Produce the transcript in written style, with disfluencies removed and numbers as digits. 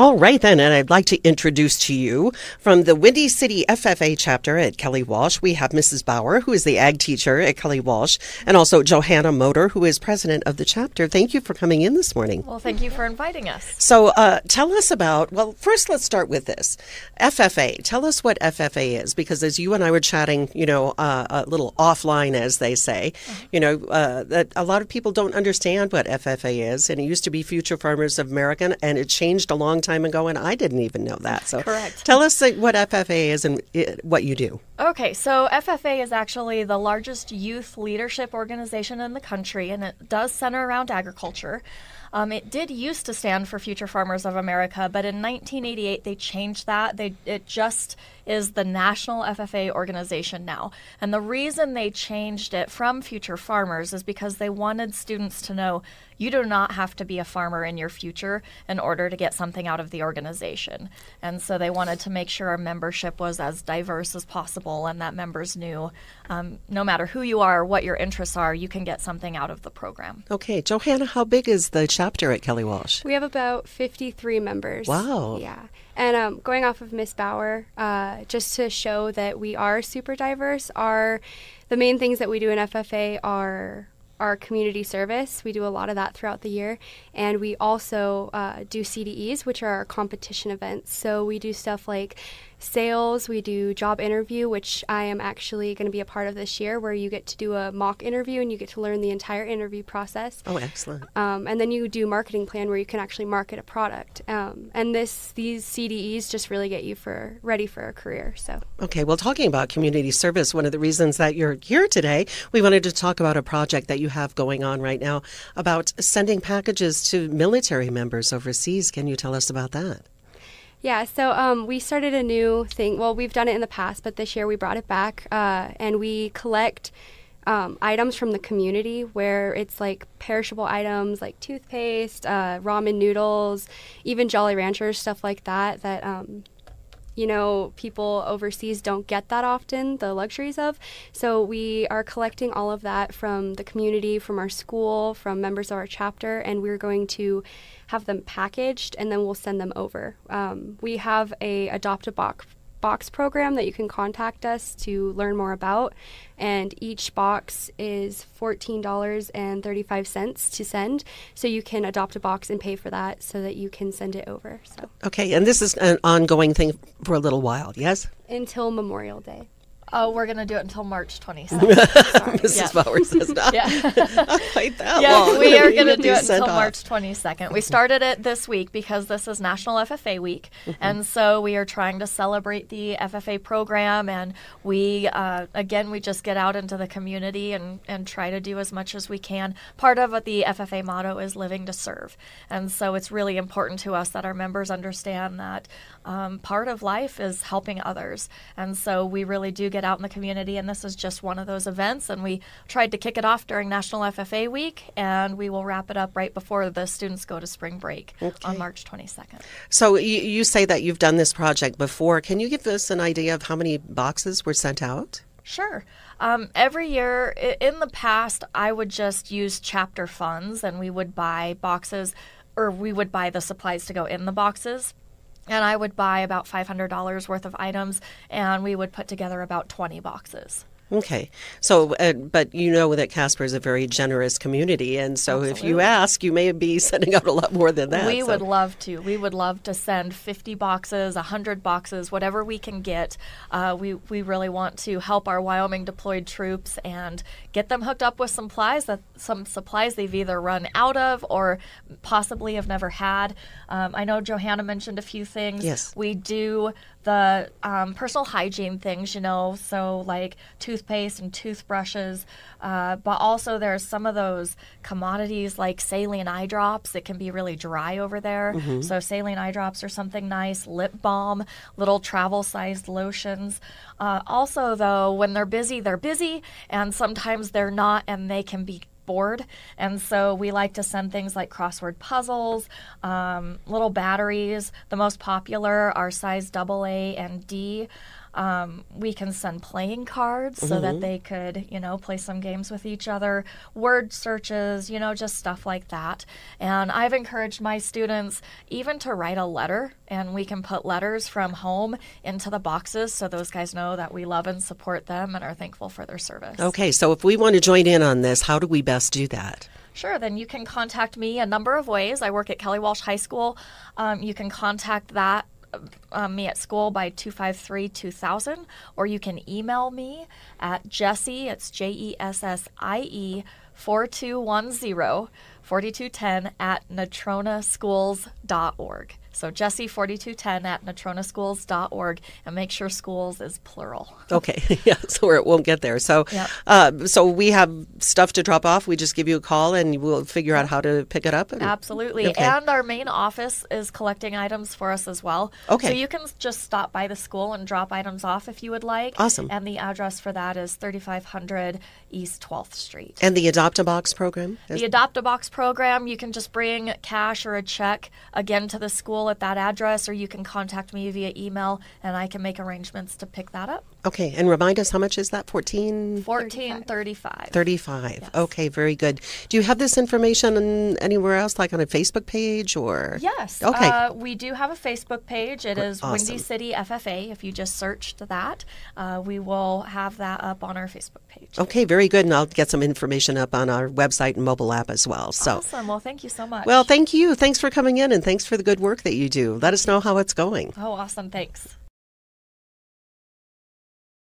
All right, then, and I'd like to introduce to you from the Windy City FFA chapter at Kelly Walsh, we have Mrs. Bauer, who is the ag teacher at Kelly Walsh, and also Johanna Motor, who is president of the chapter. Thank you for coming in this morning. Well, thank you for inviting us. So tell us about, well, first let's start with this. FFA, tell us what FFA is, because as you and I were chatting, a little offline, as they say, that a lot of people don't understand what FFA is, and it used to be Future Farmers of America, and it changed a long time ago, and I didn't even know that. So correct. Tell us what FFA is and what you do. Okay, so FFA is actually the largest youth leadership organization in the country, and it does center around agriculture. It did used to stand for Future Farmers of America, but in 1988 they changed that. It just is the national FFA organization now. And the reason they changed it from Future Farmers is because they wanted students to know you do not have to be a farmer in your future in order to get something out of the organization. And so they wanted to make sure our membership was as diverse as possible and that members knew no matter who you are or what your interests are, you can get something out of the program. Okay, Johanna, how big is the chapter at Kelly Walsh? We have about 53 members. Wow. Yeah. And going off of Miss Bauer, just to show that we are super diverse, the main things that we do in FFA are our community service. We do a lot of that throughout the year. And we also do CDEs, which are our competition events. So we do stuff like sales, we do job interview, which I am actually going to be a part of this year, where you get to do a mock interview and you get to learn the entire interview process. Oh, excellent. And then you do marketing plan, where you can actually market a product. And these CDEs just really get you ready for a career. So okay, well, talking about community service, one of the reasons that you're here today, we wanted to talk about a project that you have going on right now about sending packages to military members overseas. Can you tell us about that? Yeah, so we started a new thing. Well, we've done it in the past, but this year we brought it back, and we collect items from the community, where it's like perishable items like toothpaste, ramen noodles, even Jolly Ranchers, stuff like that, people overseas don't get that often, the luxuries of. So we are collecting all of that from the community, from our school, from members of our chapter, and we're going to have them packaged, and then we'll send them over. We have a Adopt a Box program that you can contact us to learn more about, and each box is $14.35 to send, so you can adopt a box and pay for that so that you can send it over. So okay, and this is an ongoing thing for a little while, yes? Until Memorial Day. Oh, we're going to do it until March 27th. Mrs. Bauer says not. Quite that long. We are going to do it until March 22nd. We started it this week because this is National FFA Week, and so we are trying to celebrate the FFA program, and we just get out into the community and try to do as much as we can. Part of the FFA motto is living to serve, and so it's really important to us that our members understand that part of life is helping others, and so we really do get out in the community, and this is just one of those events, and we tried to kick it off during National FFA Week, and we will wrap it up right before the students go to spring break on March 22nd. So you say that you've done this project before. Can you give us an idea of how many boxes were sent out? Sure. Every year in the past, I would just use chapter funds, and we would buy boxes, or we would buy the supplies to go in the boxes. And I would buy about $500 worth of items, and we would put together about 20 boxes. Okay. So, but you know that Casper is a very generous community, and so Absolutely. If you ask, you may be sending out a lot more than that. We would love to. We would love to send 50 boxes, 100 boxes, whatever we can get. We really want to help our Wyoming deployed troops and get them hooked up with some supplies they've either run out of or possibly have never had. I know Johanna mentioned a few things. Yes. We do the personal hygiene things, so like toothpaste and toothbrushes, but also there's some of those commodities like saline eye drops that can be really dry over there. So saline eye drops are something nice, lip balm, little travel-sized lotions. Also, though, when they're busy, and sometimes they're not, and they can be board. And so we like to send things like crossword puzzles, little batteries. The most popular are size AA and D. We can send playing cards so that they could, play some games with each other, word searches, just stuff like that. And I've encouraged my students even to write a letter, and we can put letters from home into the boxes so those guys know that we love and support them and are thankful for their service. Okay, so if we want to join in on this, how do we best do that? Sure, then you can contact me a number of ways. I work at Kelly Walsh High School. You can contact me at school by 253-2000, or you can email me at Jessie, it's Jessie, 4210 at natronaschools.org. So Jessie4210 at natronaschools.org, and make sure schools is plural. Okay, yeah, so it won't get there. So, so we have stuff to drop off. We just give you a call, and we'll figure out how to pick it up. Absolutely, okay. And our main office is collecting items for us as well. Okay, so you can just stop by the school and drop items off if you would like. Awesome. And the address for that is 3500 East 12th Street. And the Adopt-A-Box program? The Adopt-A-Box program, you can just bring cash or a check again to the school at that address, or you can contact me via email, and I can make arrangements to pick that up. Okay, and remind us, how much is that? $14.35. 35. Yes. Okay, very good. Do you have this information anywhere else, like on a Facebook page or? Yes. Okay. We do have a Facebook page. It is Awesome. Windy City FFA. If you just searched that, we will have that up on our Facebook page. Okay, very good. And I'll get some information up on our website and mobile app as well. So. Awesome. Well, thank you so much. Well, thank you. Thanks for coming in, and thanks for the good work that you do. Let us know how it's going. Oh, awesome. Thanks.